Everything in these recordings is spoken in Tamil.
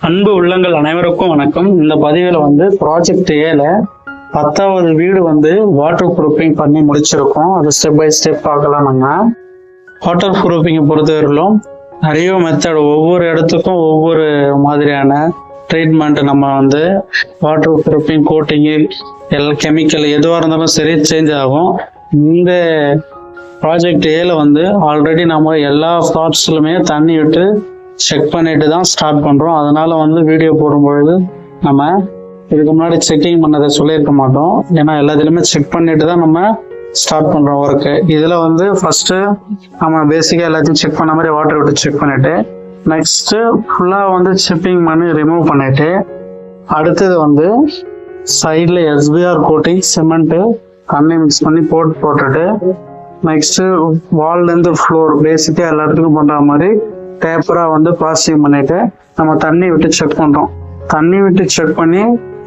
அன்பு உள்ளங்கள் அனைவருக்கும் வணக்கம். இந்த பதிவில் ப்ராஜெக்ட் ஏல 10வது வீடு வாட்டர் ப்ரூஃபிங் பண்ணி முடிச்சிருக்கோம். அது ஸ்டெப் பை ஸ்டெப் பார்க்கலாம். நம்ம வாட்டர் ப்ரூஃபிங்கை பொறுத்தவரையிலும் நிறைய மெத்தட், ஒவ்வொரு இடத்துக்கும் ஒவ்வொரு மாதிரியான ட்ரீட்மெண்ட். நம்ம வாட்டர் ப்ரூஃபிங், கோட்டிங்கு, கெமிக்கல் எதுவாக இருந்தாலும் சரி சேஞ்ச் ஆகும். இந்த ப்ராஜெக்ட் ஏல ஆல்ரெடி நம்ம எல்லா ஃப்ளாட்ஸ்லுமே தண்ணி விட்டு செக் பண்ணிட்டு தான் ஸ்டார்ட் பண்றோம். அதனால வீடியோ போடும்பொழுது நம்ம இதுக்கு முன்னாடி செக்கிங் பண்ணதை சொல்லியிருக்க மாட்டோம். ஏன்னா எல்லாத்துலயுமே செக் பண்ணிட்டு தான் நம்ம ஸ்டார்ட் பண்றோம் ஒர்க்கு. இதுல ஃபர்ஸ்ட் நம்ம பேசிக்கா எல்லாத்தையும் செக் பண்ண மாதிரி வாட்டர் விட்டு செக் பண்ணிட்டு, நெக்ஸ்ட் ஃபுல்லா செப்பிங் பண்ணி ரிமூவ் பண்ணிட்டு, அடுத்தது சைட்ல எஸ்பிஆர் கோட்டிங் சிமெண்ட் தண்ணி மிக்ஸ் பண்ணி போட்டுட்டு, நெக்ஸ்ட் வால்ல இருந்து ஃப்ளோர் பேசிக்கா எல்லா இடத்துக்கும் பண்ற மாதிரி பேப்பரா பிளாஸ்டிக் பண்ணிட்டு நம்ம தண்ணி விட்டு செக் பண்றோம். தண்ணி விட்டு செக் பண்ணி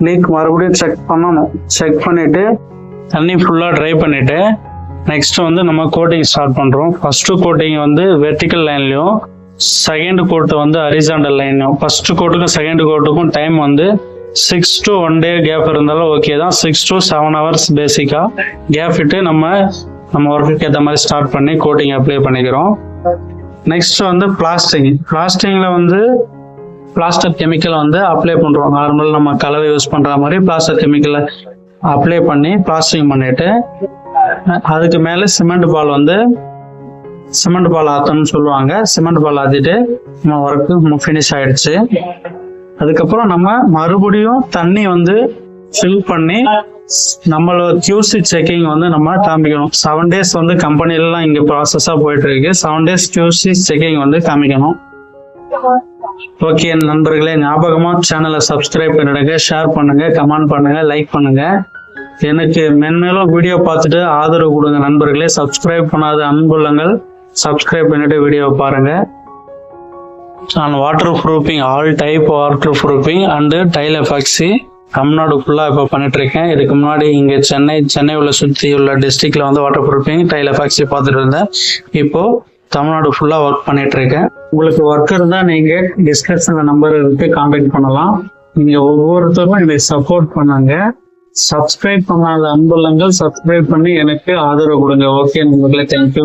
லீக் மறுபடியும் செக் பண்ணணும். செக் பண்ணிட்டு தண்ணி ஃபுல்லா ட்ரை பண்ணிட்டு நெக்ஸ்ட் நம்ம கோட்டிங் ஸ்டார்ட் பண்றோம். ஃபர்ஸ்ட் கோட்டிங் வெர்டிக்கல் லைன்லயும், செகண்ட் கோட் ஹரிசாண்டல் லைன்லயும். ஃபர்ஸ்ட் கோட்டுக்கும் செகண்ட் கோட்டுக்கும் டைம் 6 to 1 day கேப் இருந்தாலும் ஓகே தான். 6 to 7 hours பேசிக்கா கேப் விட்டு நம்ம ஒர்க்குக்கு ஏற்ற மாதிரி ஸ்டார்ட் பண்ணி கோட்டிங் அப்ளை பண்ணிக்கிறோம். நெக்ஸ்ட் பிளாஸ்டிங்ல பிளாஸ்டர் கெமிக்கல் அப்ளை பண்றோம். நார்மல் நம்ம கலவை யூஸ் பண்ற மாதிரி பிளாஸ்டர் கெமிக்கலை அப்ளை பண்ணி பிளாஸ்டிங் பண்ணிட்டு, அதுக்கு மேல சிமெண்ட் பால் ஆத்தணும்னு சொல்லுவாங்க. சிமெண்ட் பால் ஆத்திட்டு நம்ம ஒர்க்கு ஃபினிஷ் ஆயிடுச்சு. அதுக்கப்புறம் நம்ம மறுபடியும் தண்ணி ஃபில் பண்ணி நம்மளோட QC செக்கிங் நம்ம காமிக்கணும். 7 days கம்பெனிலாம் இங்க ப்ராசஸா போயிட்டு இருக்கு. 7 days QC செக்கிங் காமிக்கணும். ஓகே நண்பர்களே, ஞாபகமா சேனலை சப்ஸ்கிரைப் பண்ணிடுங்க, ஷேர் பண்ணுங்க, கமெண்ட் பண்ணுங்க, லைக் பண்ணுங்க. எனக்கு மென்மேலும் வீடியோ பார்த்துட்டு ஆதரவு கொடுங்க நண்பர்களே. சப்ஸ்கிரைப் பண்ணாத அன்புள்ளங்கள் சப்ஸ்கிரைப் பண்ணிட்டு வீடியோ பாருங்க. நான் water proofing, all type water proofing and tile epoxy Tamil Nadu ஃபுல்லா இப்போ பண்ணிட்டு இருக்கேன். இதுக்கு முன்னாடி இங்க சென்னை உள்ள சுற்றி உள்ள டிஸ்ட்ரிக்ட்ல வாட்டர் ப்ரூஃபிங், டைல் எஃபாக்சி பார்த்துட்டு இருந்தேன். இப்போ தமிழ்நாடு ஃபுல்லா ஒர்க் பண்ணிட்டு இருக்கேன். உங்களுக்கு ஒர்க் இருந்தா நீங்க டிஸ்கஷன்ல நம்பர் இருக்கு, கான்டாக்ட் பண்ணலாம். நீங்க ஒவ்வொருத்தரும் இதை சப்போர்ட் பண்ணாங்க. சப்ஸ்கிரைப் பண்ணாத அன்புள்ளங்கள் சப்ஸ்கிரைப் பண்ணி எனக்கு ஆதரவு கொடுங்க. ஓகே நண்பர்களே, தேங்க்யூ.